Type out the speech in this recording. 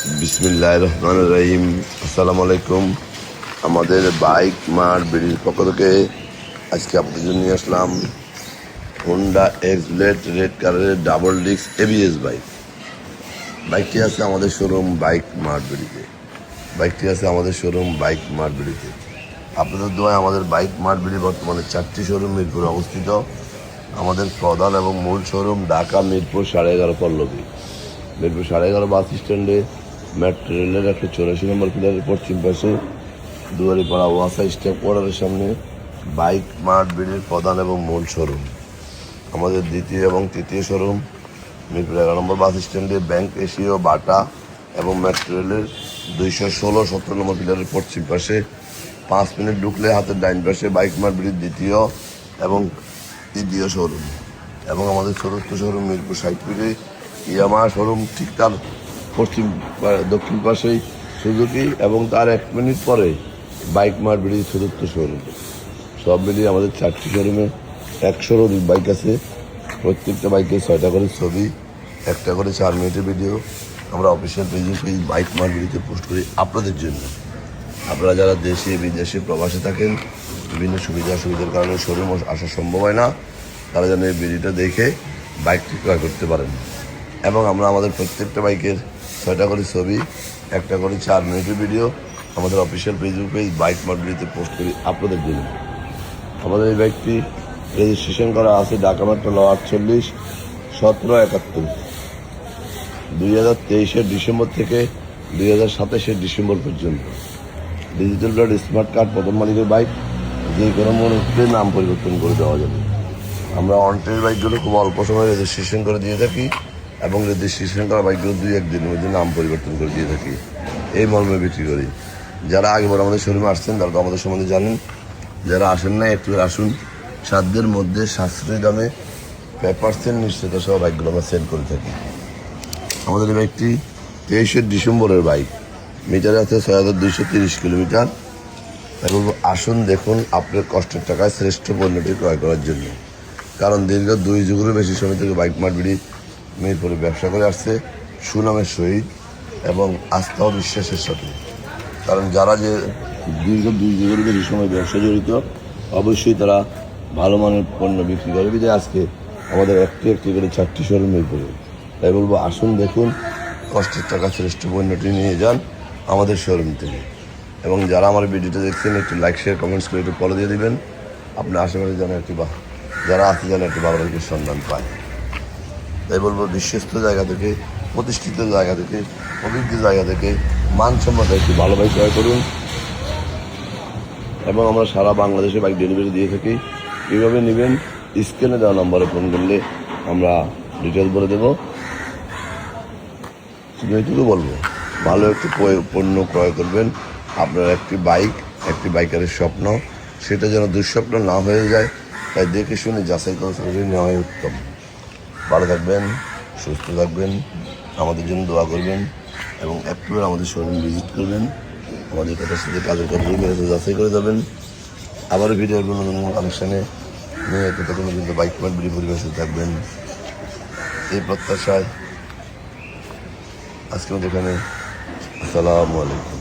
বিসমিল্লাহির রহমানির রহিম। আসসালামু আলাইকুম। আমাদের বাইক মার বিডির পক্ষ থেকে আজকে আপনাদের জন্য নিয়ে আসলাম হোন্ডা এক্স ব্লেড রেড কালারের ডাবল ডিস্ক এবিএস বাইক। বাইকটি আছে আমাদের শোরুম বাইক মার বিডিতে। আপনাদের দোয়ায় আমাদের বাইক মার বিডি বর্তমানে 4টি শোরুম মিরপুরে অবস্থিত। আমাদের প্রধান এবং মূল শোরুম ঢাকা মিরপুর 11.5 পল্লবী। মিরপুর 11.5 বাস স্ট্যান্ডে মেট্রো রেলের 184 নম্বর পিলারের পশ্চিম পাশে দুয়ারিপাড়া ওয়াসা স্টেপ কোয়ার্টারের সামনে বাইক মার্ট বিডির প্রধান এবং মূল শোরুম। আমাদের দ্বিতীয় এবং তৃতীয় শোরুম মিরপুর 11 নম্বর বাস স্ট্যান্ডে ব্যাংক এশীয় বাটা এবং মেট্রো রেলের 216-17 নম্বর পিলারের পশ্চিম পাশে 5 মিনিট ঢুকলে হাতের ডাইন পাশে বাইক মার্ট বিডির দ্বিতীয় এবং তৃতীয় শোরুম। এবং আমাদের চতুর্থ শোরুম মিরপুর 60 ফিটে ইয়ামা শোরুম, ঠিক তার দক্ষিণ পাশেই সুজুকি এবং তার 1 মিনিট পরে বাইক মার্ট বিডির চতুর্থ শোরুম। সব মিলিয়ে আমাদের 4টি শোরুমে 100-র অধিক বাইক আছে। প্রত্যেকটা বাইকে 6টা করে ছবি, 1টা করে 4 মিনিটের ভিডিও আমরা অফিসিয়াল পেজে বাইক মার্ট বিডিতে পোস্ট করি আপনাদের জন্য। আপনারা যারা দেশে বিদেশে প্রবাসে থাকেন, বিভিন্ন সুবিধার কারণে শোরুম আসা সম্ভব হয় না, তারা যেন এই ভিডিওটা দেখে বাইকটি ক্রয় করতে পারেন। এবং আমরা আমাদের প্রত্যেকটা বাইকের 6টা করে ছবি, 1টা করে 4 মিনিটের ভিডিও আমাদের official Facebook page Bike Mart বিডিতে পোস্ট করি আপনাদের জন্য। আমাদের এই বাইকটি রেজিস্ট্রেশন করা আছে ঢাকা মেট্রো 48 1771, 2023-এর ডিসেম্বর থেকে 2027-এর ডিসেম্বর পর্যন্ত। ডিজিটাল প্লেট স্মার্ট কার্ড, প্রথম মালিকের বাইক, যে কোনো মুহূর্তে নাম পরিবর্তন করে দেওয়া যাবে। আমরা অনটের বাইকগুলো খুব অল্প সময় রেজিস্ট্রেশন করে দিয়ে থাকি এবং রেজিস্ট্রেশন করা বাইকগুলো 2-1 দিনের মধ্যে নাম পরিবর্তন করে দিয়ে থাকি, এই মর্মে বিক্রি করি। যারা আগেবার আমাদের শোরুমে আসছেন তারা তো আমাদের সম্বন্ধে জানেন, যারা আসেন না একটু আসুন। সাধ্যের মধ্যে সাশ্রয়ী দামে পেপারসেন্ট নিশ্চয়তা সহ বাইকগুলো আমরা সেল করে থাকি। আমাদের এই বাইকটি 23 ডিসেম্বরের বাইক, মিটারে আছে 6230 কিলোমিটার। এবং আসুন দেখুন আপনার কষ্টের টাকায় শ্রেষ্ঠ পণ্যটি ক্রয় করার জন্য। কারণ দীর্ঘ 2 যুগেরও বেশি সময় থেকে বাইক মার্ট বিডি মিরপুরে ব্যবসা করে আসছে সুনামের সহিত এবং আস্থা ও বিশ্বাসের সাথে। কারণ যারা যে দীর্ঘ 2 যুগের বেশি সময় ব্যবসা জড়িত, অবশ্যই তারা ভালো মানের পণ্য বিক্রি করে। বিধায় আজকে আমাদের একটি করে 4টি শোরুম মিরপুরে। তাই বলবো আসুন দেখুন, কষ্টের টাকা শ্রেষ্ঠ পণ্যটি নিয়ে যান আমাদের শোরুম থেকে। এবং যারা আমার ভিডিওটা দেখছেন একটু লাইক শেয়ার কমেন্টস করে একটু ফলো দিয়ে দিবেন। আপনার আশেপাশে যেন যারা আছে যেন একটু ভালো বাইকের সন্ধান পায়। তাই বলবো বিশ্বস্ত জায়গা থেকে, প্রতিষ্ঠিত জায়গা থেকে, অভিজ্ঞ জায়গা থেকে মানসম্মত একটু ভালো বাইক ক্রয় করুন। এবং আমরা সারা বাংলাদেশে বাইক ডেলিভারি দিয়ে থাকি। কীভাবে নেবেন, স্ক্রিনে দেওয়া নম্বরে ফোন করলে আমরা ডিটেলস বলে দেবো। শুধু এইটুকু বলবো, ভালো একটু পণ্য ক্রয় করবেন। আপনার একটি বাইকারের স্বপ্ন, সেটা যেন দুঃস্বপ্ন না হয়ে যায়। তাই দেখে শুনে যাচাই করে নেওয়াই উত্তম। ভালো থাকবেন, সুস্থ থাকবেন, আমাদের জন্য দোয়া করবেন এবং একবার আমাদের শোরুম ভিজিট করবেন। আমাদের কথার সাথে কাজের কথা যাচাই করে যাবেন। আবারও ভিডিওর নতুন কানেকশানে নিয়ে ততক্ষণ কিন্তু বাইক মার্ট বিডি পরিবেশে থাকবেন, এই প্রত্যাশায় আজকে আমাদের এখানে। আসসালামু আলাইকুম।